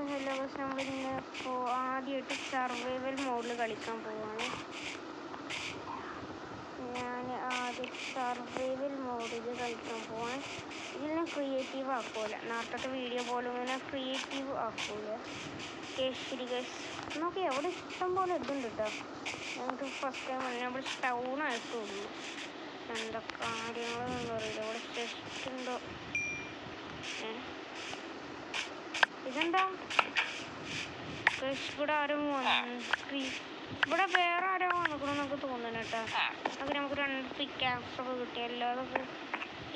Hello guys, നമ്മളിന്ന് ആദ്യമായിട്ട് survival മോഡിൽ കളിക്കാൻ പോവാണ്. ഞാൻ ആദ്യം സർവൈവൽ മോഡിൽ കളിക്കാൻ പോവാണ്. ഇതിൽ ഞാൻ ക്രിയേറ്റീവ് ആക്കൂല, നേരത്തെ വീഡിയോ പോലും ഇങ്ങനെ ക്രിയേറ്റീവ് ആക്കൂല. ശരി ഗൈസ്, നമുക്ക് എവിടെ ഇഷ്ടം പോലെ ഇതുണ്ട് കേട്ടോ. ഞങ്ങൾക്ക് ഫസ്റ്റ് ടൈം നമ്മൾ ടൗണായിട്ടുള്ളൂ. എന്താ കാര്യങ്ങളൊന്നും അറിയില്ല. ഇവിടെ ചെസ്റ്റ് ഉണ്ടോ? ഇതെന്താ ഇവിടെ ആരും ഇവിടെ വേറെ ആരോ വന്നിക്കണമെന്നൊക്കെ തോന്നുന്നു കേട്ടോ. അത് നമുക്ക് 2 പിക്കാക്സൊക്കെ കിട്ടി. അല്ലാതെ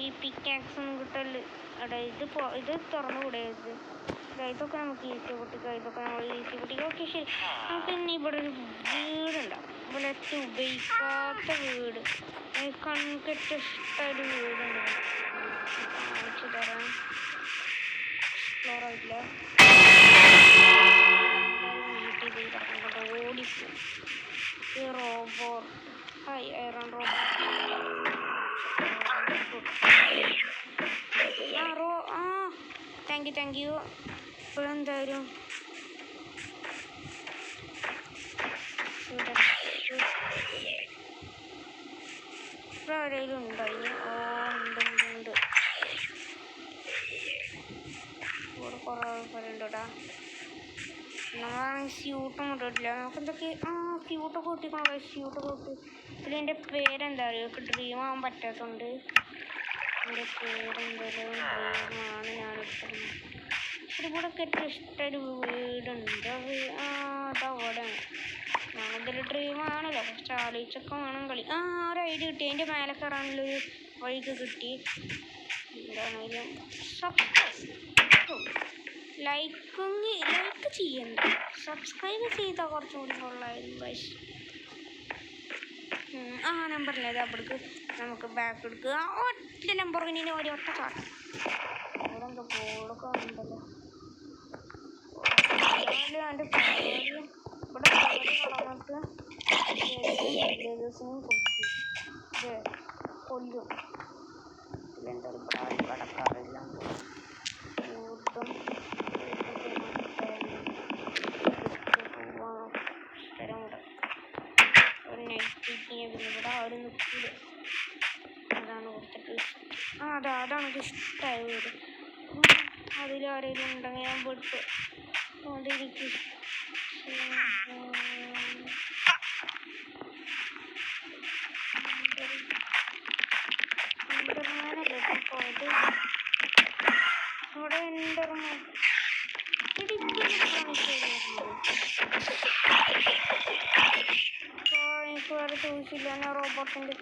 ഈ പിക്കാക്സ് ഒന്നും കിട്ടല് അവിടെ ഇത് തുറന്നു കൂടെ. ഇതൊക്കെ നമുക്ക് ഈസി പൊട്ടിക്കാം. ഇതൊക്കെ നമ്മൾ ഈസി പൊട്ടിക്കാം. ഓക്കെ ശരി. നമുക്ക് ഇനി ഇവിടെ ഒരു വീടുണ്ടാവും. ഇവിടെ ഉപയോഗിക്കാത്ത വീട്, കൺകെട്ട ഇഷ്ടമായൊരു വീടുണ്ട്. കാണിച്ചു തരാം. എക്സ്പ്ലോർ ആയിട്ടില്ല. ഓടിക്കും ഈ robot. Hi iron robot. Thank you. ഇപ്പോഴെന്തായാലും ഇവിടെ ആരെങ്കിലും ഉണ്ടോ? ഉണ്ട്. ഇവിടെ കുറേ ആൾക്കാരുണ്ടോടാ. നമ്മളാണെങ്കിൽ സ്യൂട്ടൊന്നും ഇട്ടിട്ടില്ല. നമുക്ക് എന്തൊക്കെ സ്യൂട്ടൊക്കെ കിട്ടിക്കണോ? സ്യൂട്ടൊക്കെ കിട്ടി. ഇതിൻ്റെ പേരെന്താ അറിയോ? ഡ്രീം ആവാൻ പറ്റാത്തതുകൊണ്ട് എൻ്റെ പേരെന്തായാലും ഡ്രീമാണ് ഞാൻ ഇട്ടത്. ഇവിടെ ഒക്കെ ഇഷ്ടമൊരു വീടുണ്ട്. അതവിടെ ഞാനെന്തായാലും ഡ്രീമാണല്ലോ, കുറച്ച് ആലോചിച്ചൊക്കെ വേണം കളി. ഒരു ഐഡിയ കിട്ടി. അതിൻ്റെ മേലെ കയറാനുള്ളൊരു വഴിക്ക് കിട്ടി. എന്താണെങ്കിലും ലൈക്ക് ചെയ്യണ്ട, സബ്സ്ക്രൈബ് ചെയ്താൽ കുറച്ചും കൂടി കൊള്ളായിരുന്നു ഗൈസ്. നമ്പറിലേത് അവിടേക്ക് നമുക്ക് ബാക്ക് എടുക്കുക. ഒറ്റ നമ്പർ ഇനി ഒറ്റ ചാട്ടം. ഇവിടെ എന്താ ബോർഡൊക്കെ ഉണ്ടല്ലോ. എൻ്റെ പേര് ഇവിടെ കടന്നിട്ട് കൊല്ലും. ഇതിലെന്തായാലും കടക്കാറില്ല. ഇവിടെ ആരും നിൽക്കില്ല. അതാണ് കൊടുത്തിട്ട് അതാണ് ഇഷ്ടമായ വീട്. അതിലാരെങ്കിലും ഉണ്ടെങ്കിൽ ഞാൻ പെട്ടു. അതെനിക്ക് പോയത്. അവിടെ എൻ്റർമാൻ എനിക്ക് വേറെ ചോദിച്ചില്ല. ഞാൻ റോബോട്ടിൻ്റെ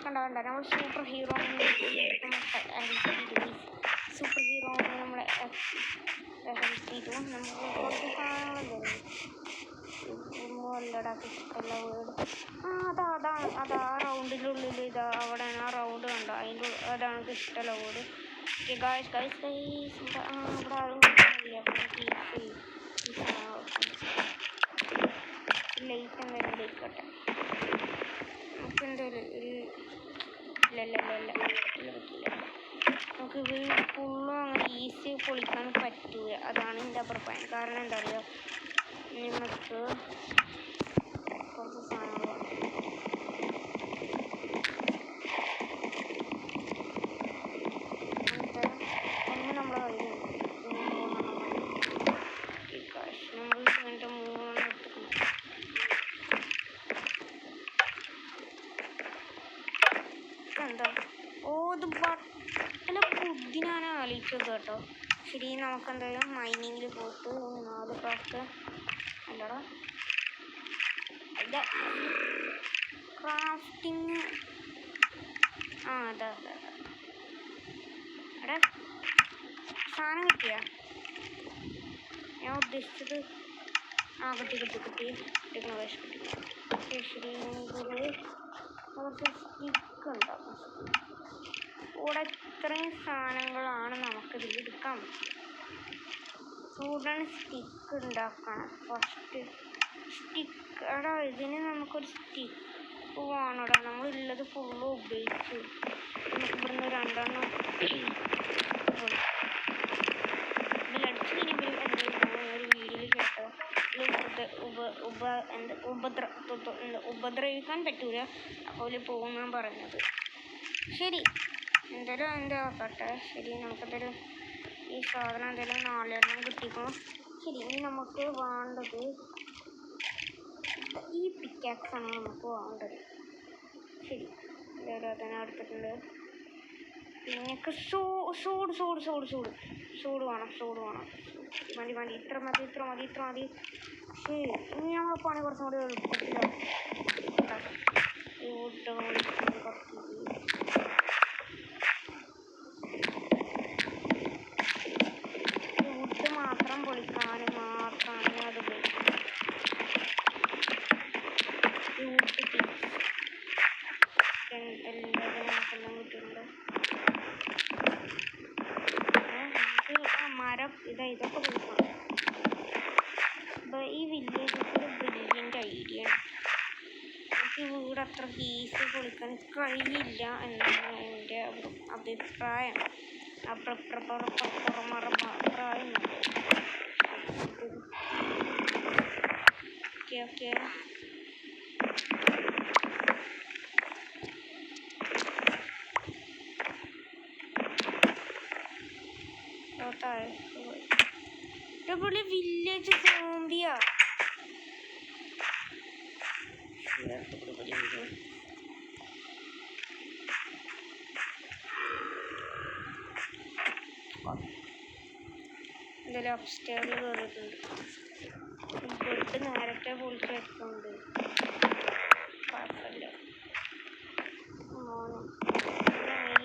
കണ്ട നമ്മൾ സൂപ്പർ ഹീറോ നമ്മളെ ഹെൽപ്പ് ചെയ്തു. നമുക്ക് കുറച്ച് സാധനങ്ങൾ തരുന്നു. ഇഷ്ടമല്ല വീട്. അതാ റൗണ്ടിനുള്ളിൽ അവിടെ ആ റൗണ്ട് കണ്ടോ? അതാണ് ഇഷ്ടമല്ല വീട്. ഗൈസ് ഇവിടെ ആരും കിട്ടുന്നില്ല. ലൈറ്റ് എന്തായാലും ലയിക്കട്ടെ. നമുക്ക് എന്തായാലും ഇല്ല നമുക്ക് വീട് ഫുള്ളും അങ്ങനെ ഈസി പൊളിക്കാൻ പറ്റൂല. അതാണ് എൻ്റെ അഭിപ്രായം. കാരണം എന്താ പറയുക, നമുക്ക് കുറച്ച് സാധനങ്ങൾ ഒന്ന് നമ്മളെ കയ്യിലുണ്ട്. നമ്മൾ ഇങ്ങനത്തെ 3 എടുത്തിട്ടുണ്ട്. എന്താ ഇത് ബട്ടല ബുദ്ധിനാണ് ആലോചിച്ചത് കേട്ടോ. ശരി, നമുക്കെന്തായാലും മൈനിങ്ങിൽ പോയിട്ട് 4 ക്രാഫ്റ്റ് അല്ലടാ ക്രാഫ്റ്റിങ് അതാ എടാ സാധനം കിട്ടിയ ഞാൻ ഉദ്ദേശിച്ചത്. കിട്ടി. ശരി, കുറച്ച് സ്റ്റിക്ക് ഉണ്ടാകും. ഇവിടെ ഇത്രയും സാധനങ്ങളാണ് നമുക്കിതിൽ എടുക്കാൻ പറ്റും. ചൂടാണ് സ്റ്റിക്ക് ഉണ്ടാക്കണം. ഫസ്റ്റ് സ്റ്റിക്ക് ഇതിന് നമുക്കൊരു സ്റ്റിക്ക് വേണോടാ. നമ്മളുള്ളത് ഫുള്ള് ഉപയോഗിച്ചു. നമുക്ക് ഇവിടുന്ന് 2 എണ്ണം ഉപദ്രവിക്കാൻ പറ്റൂല. അപ്പോൾ പോകുന്ന പറഞ്ഞത്. ശരി, എന്തായാലും എന്താ ആക്കട്ടെ. ശരി, നമുക്കെന്തായാലും ഈ സാധനം എന്തായാലും 4 എണ്ണം കിട്ടിക്കോ. ശരി, ഇനി നമുക്ക് വേണ്ടത് ഈ പിക്കാക്സാണ് നമുക്ക് വേണ്ടത്. ശരി, എന്തായാലും അതിനെ എടുത്തിട്ടുണ്ട്. പിന്നെ സൂട് വേണം. മതി, ഇത്ര മതി. ശരി, ഇനി നമ്മൾ പണി കുറച്ചും കൂടി എളുപ്പത്തിലാവും. ഈ വുഡ് മാത്രം പൊളിക്കാൻ മാത്രമാണ് അത് ഉപയോഗിക്കുന്നത്. ഈ വുഡ് എല്ലാവരും കിട്ടുന്നുണ്ട്. മരം ഇതൊക്കെ പൊളിക്കണം. ഈ വില്ലേജ് ബ്രില്യൻ്റ് ഐഡിയ. എനിക്ക് വീട് അത്ര ഈസി പൊളിക്കാൻ കഴിയില്ല എന്നാണ് എൻ്റെ അഭിപ്രായം. ഓക്കെ. ഇവിടെ വില്ലേജ് സോംബിയാ. എന്തായാലും അപ്സ്റ്റേറിൽ കയറിയിട്ടുണ്ട്. ബെഡ് നേരത്തെ പൊളിച്ചെടുക്കുന്നുണ്ട്. കുഴപ്പമില്ല.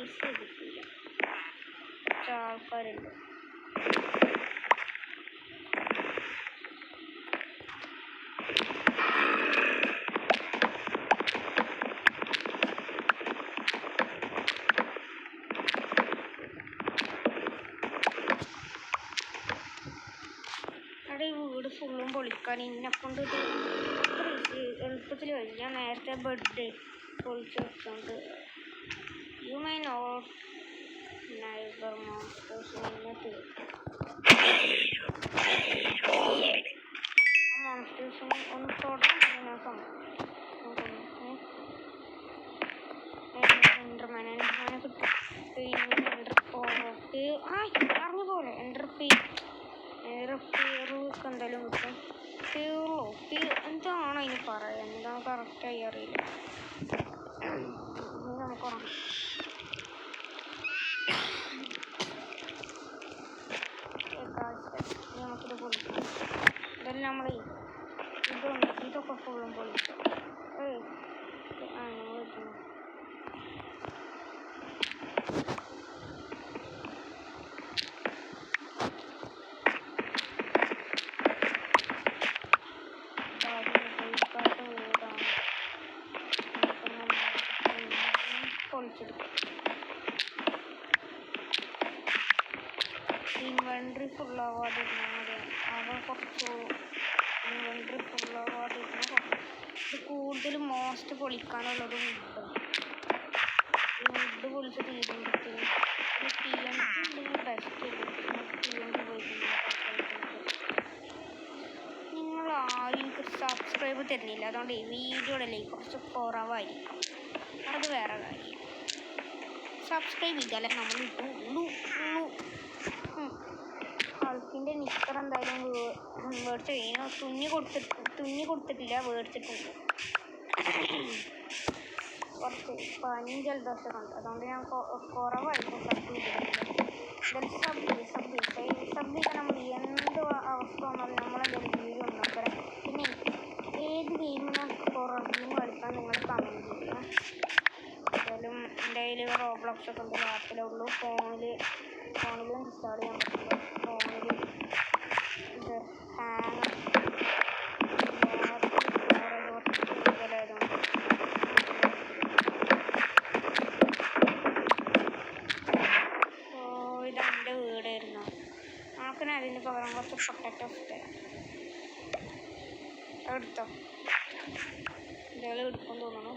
ഈസി കിട്ടില്ല. കുറച്ച് ആൾക്കാരുണ്ട്. ഈ വീട് ഫുള്ളും പൊളിക്കാൻ എന്നെക്കൊണ്ട് എളുപ്പത്തിൽ കഴിയും. ഞാൻ നേരത്തെ ബെഡ് പൊളിച്ച് വെച്ചുകൊണ്ട് you my not neighbour monsters മോൺസ്റ്റേഴ്സിന് ഒന്ന് തൊടാൻ അറിഞ്ഞ പോലെ എയർപിയറൊക്കെ എന്തായാലും കിട്ടും. എന്താണ് അതിന് പറയാൻ, എന്താണ് കറക്റ്റായി അറിയില്ല. നമുക്ക് നമുക്കിത് പൊളിക്കാം. ഇതെല്ലാം നമ്മൾ ഇതൊക്കെ ഫുള്ളും പൊളിക്കാം. ഇൻവെൻട്രി ഫുള്ളാവാതിരുന്നാൽ മതി. ഇൻവെൻട്രി ഫുള്ളാവാതിരുന്നാൽ ഇത് കൂടുതലും മോസ്റ്റ് പൊളിക്കാനുള്ളത് വുഡ് പൊളിച്ച് തീരുമ്പോഴത്തേക്കും ഒരു TNT ഉണ്ടെങ്കിൽ ബെസ്റ്റ്. TNT പോയിട്ടുണ്ട്. നിങ്ങൾ ആരും എനിക്ക് സബ്സ്ക്രൈബ് തരുന്നില്ല. അതുകൊണ്ട് ഈ വീഡിയോയുടെ ലൈക്ക് കുറച്ച് കുറവായിരിക്കും. അത് വേറെ കാര്യം. സബ്സ്ക്രൈബ് ചെയ്താലേ നമ്മൾ ഹൾക്കിൻ്റെ നിക്കർ എന്തായാലും മേടിച്ച് കഴിഞ്ഞാൽ തുന്നി കൊടുത്തിട്ടില്ല, മേടിച്ചിട്ടുണ്ട്. കുറച്ച് പനിയും ജലദോഷമൊക്കെ ഉണ്ട്. അതുകൊണ്ട് ഞാൻ കുറവായിരിക്കും സബ് ചെയ്താൽ നമ്മൾ എന്ത് അവസ്ഥ വന്നാലും നമ്മളെന്തായാലും വീഡിയോ ഉണ്ടാക്കാം. പിന്നെ ഏത് ഗെയിമിനാണ് ഗെയിം കളിക്കാൻ നിങ്ങൾ കമൻറ്റ് ചെയ്യുക. എന്തായാലും എൻ്റെ കയ്യിൽ റോബ്ലോക്സ് ഒക്കെ ഉണ്ട്. ലാപ്പിലേ ഉള്ളൂ. ഫോണിലും ഇൻസ്റ്റാൾ ചെയ്യാൻ പറ്റില്ല. ഫോണിൽ ഇത് ഹാങ് കൂടുതലായതുകൊണ്ട് ഇതെൻ്റെ വീടായിരുന്നു. നമുക്കിനി അതിന് പകരം കുറച്ച് പൊട്ടറ്റോസ് തരാം. എടുത്തോ, എന്തായാലും എടുക്കും തോന്നുന്നു.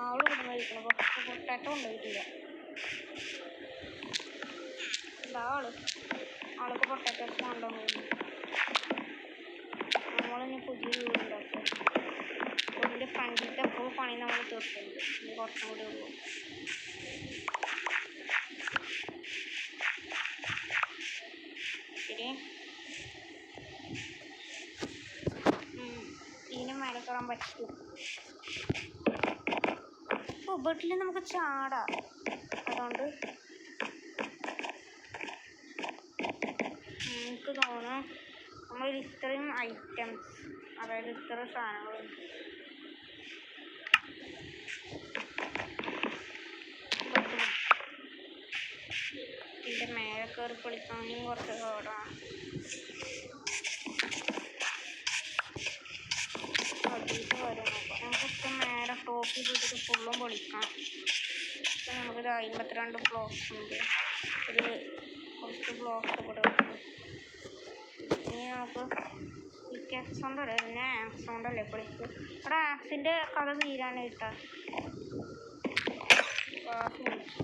ആള് കൊടുക്കുന്ന കഴിക്കണം. പൊട്ടാറ്റോ കൊണ്ടുപോയിട്ടില്ല. ആൾക്ക് പൊട്ടാറ്റോസ് കൊണ്ടുപോകുന്നു. നമ്മളിനി പുതിയ വീടുണ്ടാക്കും. വീടിൻ്റെ ഫ്രണ്ടിലത്തെ ഫുൾ പണി നമ്മൾ തീർക്കുന്നുണ്ട്. ഇനി കുറച്ചും കൂടി ഉള്ളൂ. ശരി, ഇതിന് മേലെ കയറാൻ പറ്റും. വീട്ടിൽ നമുക്ക് ചാടാം. അതുകൊണ്ട് എനിക്ക് തോന്നുന്നു നമ്മൾ ഇത്രയും ഐറ്റംസ്, അതായത് ഇത്ര സാധനങ്ങളുണ്ട്. ഇതിൻ്റെ മേലെ കയറി പൊളിക്കാനും കുറച്ച് കേടാണ്. പൊളിച്ചിട്ട് വരാൻ നോക്കാം. നമുക്കിപ്പോൾ മേലെ ടോപ്പിൽ പോയിട്ട് ഫുള്ളും പൊളിക്കാം. ഇപ്പം നമുക്കൊരു 52 ബ്ലോക്സ് ഉണ്ട്. ഒരു കുറച്ച് ബ്ലോക്സ് കൂടെ വെക്കും. ഇനി നമുക്ക് പിക്കാക്സ് കൊണ്ടല്ലേ, പിന്നെ ആക്സ് കൊണ്ടല്ലേ പൊളിക്കും. ഇവിടെ ആക്സിൻ്റെ കഥ തീരാനായിട്ടാ ക്ലാസ് വിളിച്ചു.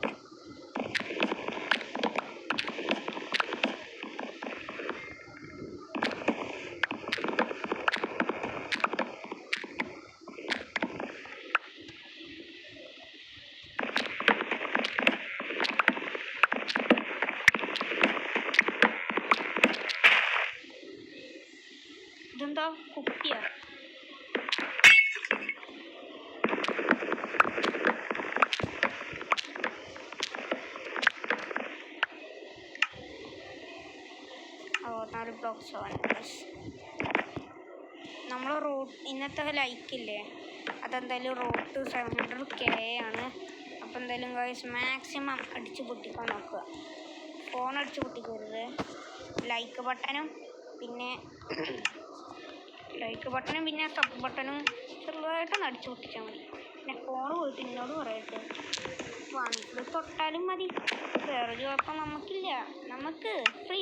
ഇതെന്താ കുപ്പിയാ? ബ്ലോക്സ് നമ്മൾ റൂട്ട് ഇന്നത്തെ ലൈക്കില്ലേ, അതെന്തായാലും റൂട്ട് 700K ആണ്. അപ്പോൾ എന്തായാലും ഗൈസ് മാക്സിമം അടിച്ച് പൊട്ടിക്കാൻ നോക്കുക. ഫോൺ അടിച്ച് പൊട്ടിക്കരുത്. ലൈക്ക് ബട്ടനും പിന്നെ സബ് ബട്ടനും ചെറുതായിട്ടൊന്ന് അടിച്ചു പൊട്ടിച്ചാൽ മതി. പിന്നെ ഫോൺ പോയിട്ട് എന്നോട് പറയട്ടെ, വണ്ടി തൊട്ടാലും മതി, വേറൊരു കുഴപ്പം നമുക്കില്ല. നമുക്ക് ഫ്രീ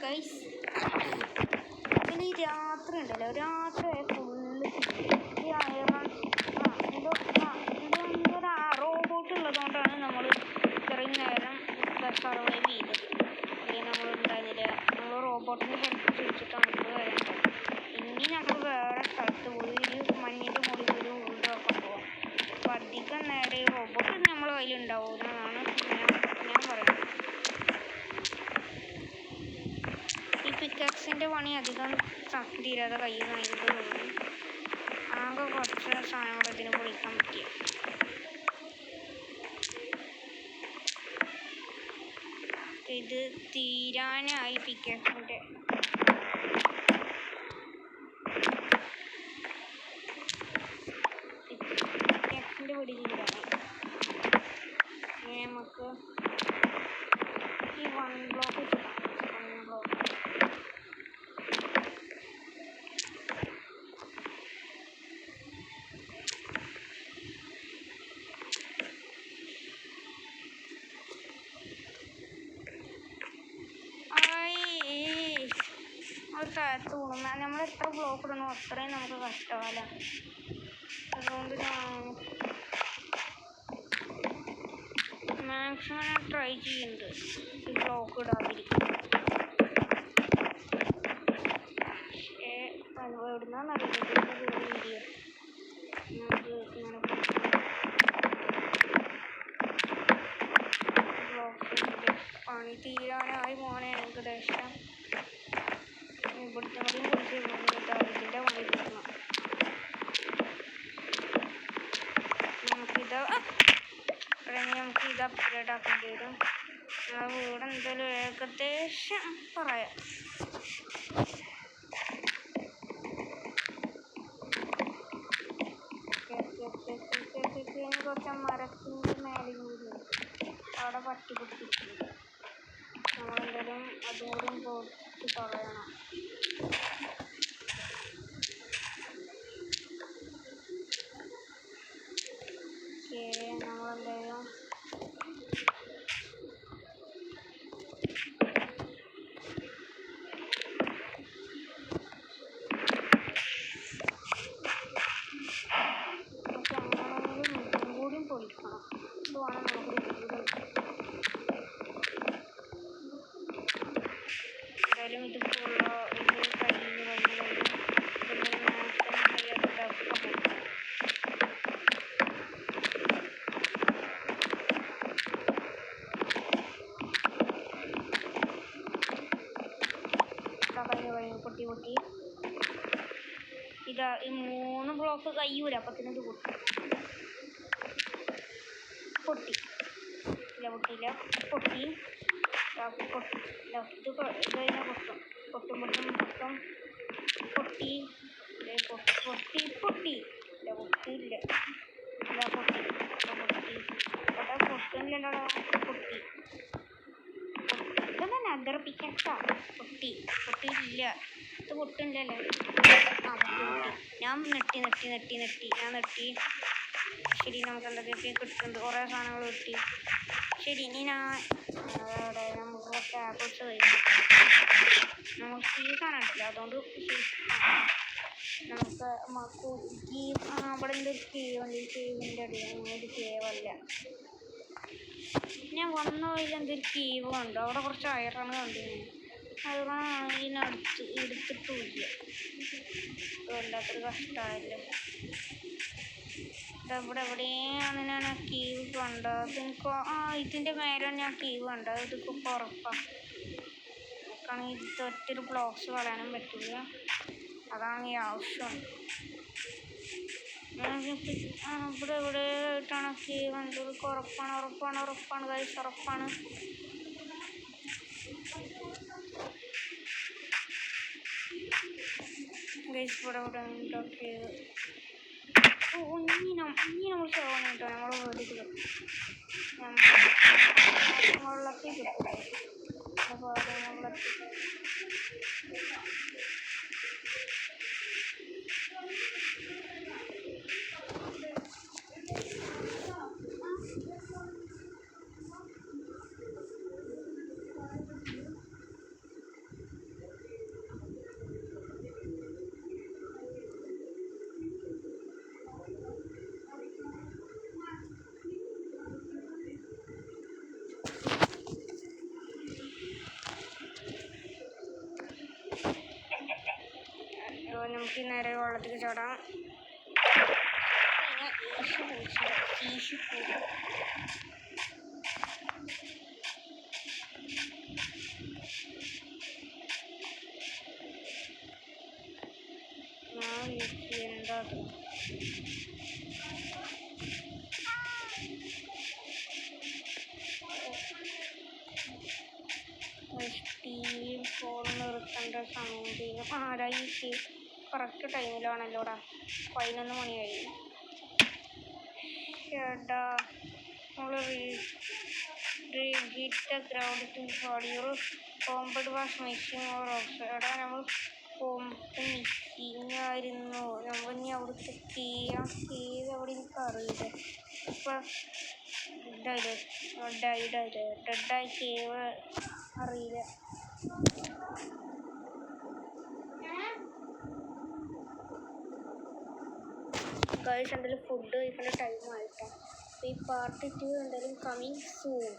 ഗൈസ്. പിന്നെ ഈ രാത്രി ഉണ്ടല്ലോ, രാത്രി ഫുള്ള് ഒരു റോബോട്ട് ഉള്ളതുകൊണ്ടാണ് നമ്മൾ ഇത്രയും നേരം സർവൈവ് ചെയ്തത്. അല്ലെങ്കിൽ നമ്മൾ ഉണ്ടായിരുന്നില്ല. നമ്മൾ റോബോട്ടിന് ഹെൽപ്പ് ചോദിച്ചിട്ടാണ് നമുക്ക് വരേണ്ടത്. ഇനി നമ്മൾ വേറെ സ്ഥലത്ത് പോയി ഒരു മഞ്ഞിൻ്റെ മുകളിൽ ഒരു വീടൊക്കെ പോകാം. അപ്പം അധികം നേരം ഈ റോബോട്ട് നമ്മൾ കയ്യിലുണ്ടാവും എന്നാണ് ഞാൻ പറയുന്നത്. ഈ പിക്കാക്സിൻ്റെ പണി അധികം തീരാതെ കയ്യിൽ നിന്ന് തോന്നുന്നു. ആകെ കുറച്ച് സാധനങ്ങൾ ഇതിന് പൊളിക്കാൻ പറ്റിയ. ഇത് തീരാനായി പിക്കാക്സിൻ്റെ. പിടി തീരാനായി. നമുക്ക് ഈ 1 ബ്ലോക്ക് ചെയ്യാം. 1 ബ്ലോക്ക് താഴത്ത് വീണു. നമ്മൾ എത്ര ബ്ലോക്ക് ഇടണോ അത്രയും നമുക്ക് കഷ്ടമല്ല. അതുകൊണ്ട് മാക്സിമം ഞാൻ ട്രൈ ചെയ്യുന്നുണ്ട് ഈ ബ്ലോക്ക് ഇടാതിരിക്കും. എവിടുന്നാന്നറിയില്ല വീഡിയോ നമുക്ക് ഇങ്ങനെ ബ്ലോക്ക് പണി തീരാനായി മോനെ. ഏകദേശം ഇവിടുത്തെ കൂടിയും കുറിച്ച് ഇതിൻ്റെ മുകളിൽ കിട്ടണം. നമുക്ക് ഇത് അപ്ഗ്രേഡ് ആക്കേണ്ടി വരും. നമ്മളെ വീട് എന്തായാലും ഏകദേശം പറയാം. കുറച്ച് മരത്തിൻ്റെ മേലെയും കൂടി അവിടെ പറ്റി പിടിച്ചിട്ടുണ്ട്. നമ്മളെന്തായാലും അതും കൂടി പൊടിച്ച് കളയണം. നമ്മളെന്തായാലും പൊളിക്കണം. ഇത് വേണം നമുക്ക് വീട്. ഇതാ ഈ 3 ബ്ലോക്ക് കഴിയൂല, അപ്പത്തിന് ഇത് പൊട്ടി ഇല്ല പൊട്ടിയില്ല, പൊട്ടി ഇത് കഴിഞ്ഞാൽ പൊട്ടും പൊട്ടി ഇല്ല പൊട്ടിയില്ല, ഇല്ല പൊട്ടുന്നില്ലല്ലോ, പൊട്ടി ഇതെന്താ നഗർ പിക്കാക്സാ, പൊട്ടിയില്ല, ഇത് പൊട്ടുന്നില്ലല്ലോ. ആ പൊട്ടി. ഞാൻ നെട്ടി. ശരി, നമുക്ക് എന്തൊക്കെ കിട്ടുന്നുണ്ട്, കുറേ സാധനങ്ങൾ കിട്ടി. ശരി, ഇനി നമുക്ക് കുറച്ച് ആപ്പിൾസ് കഴിക്കും. നമുക്ക് സീസാണ് ഉണ്ടല്ലോ, അതുകൊണ്ട് നമുക്ക് അവിടെ എന്തൊരു കേവുണ്ട്, ഈ കേവിൻ്റെ അടിയിൽ ഒരു കേവല്ല. ഞാൻ വന്ന വഴിയിൽ എന്തൊരു കേവ് കണ്ടു, അവിടെ കുറച്ച് അയറാണ് കണ്ടിരുന്നു. അയറാണ് എടുത്തിട്ടില്ല, വല്ലാത്തൊരു കഷ്ടമായല്ലേ. ഇവിടെ എവിടെയാണ് ഞാൻ ആ കേവ് കണ്ടത്? എനിക്ക് ഇതിൻ്റെ മേലാണ് ഞാൻ കേവ് കണ്ടത്, ഇതൊക്കെ ഉറപ്പാണ്. നമുക്കാണെങ്കിൽ ഇത് ഒറ്റൊരു ബ്ലോക്സ് കളയാനും പറ്റില്ല, അതാണ് ഈ ആവശ്യം. ഇവിടെ എവിടെയായിട്ടാണ് കേവ് കണ്ടത്? ഉറപ്പാണ് ഗൈസ്, ഉറപ്പാണ്. ഗൈസ് ഇവിടെ ഉണ്ടോ കേവ്? ഇനി നമ്മൾ ചോദിക്കണം കേട്ടോ, നമ്മൾ വെറുതെ വെള്ളത്തിൽ കിട്ടും. നമുക്ക് നേരെ വെള്ളത്തിൽ ചാടാം. എന്താ ഫോൺ നിർത്തേണ്ട സമയം ചെയ്യും. ആരായി കറക്റ്റ് ടൈമിലാണല്ലോടാ, 11 മണിയായി. ചേട്ടാ നമ്മൾ ഗ്രൗണ്ട് യുവർ കോമ്പഡ് വാഷ് മിസ്സിങ് ഓർ ഓഫ്. എടാ നമ്മൾ കോമ്പഡ് മിസ്സിങ് ആയിരുന്നു. നമ്മൾ ഇനി അവിടുത്തെ കേവ് അവിടെ എനിക്കറിയില്ല. ഇപ്പം ഡെഡായി കേവ് അറിയില്ല. ഗൈസ്, എന്തായാലും ഫുഡ് കഴിക്കേണ്ട ടൈം ആയിട്ടോ. അപ്പോൾ ഈ പാർട്ട് 2 എന്തായാലും കമ്മിങ് സൂൺ.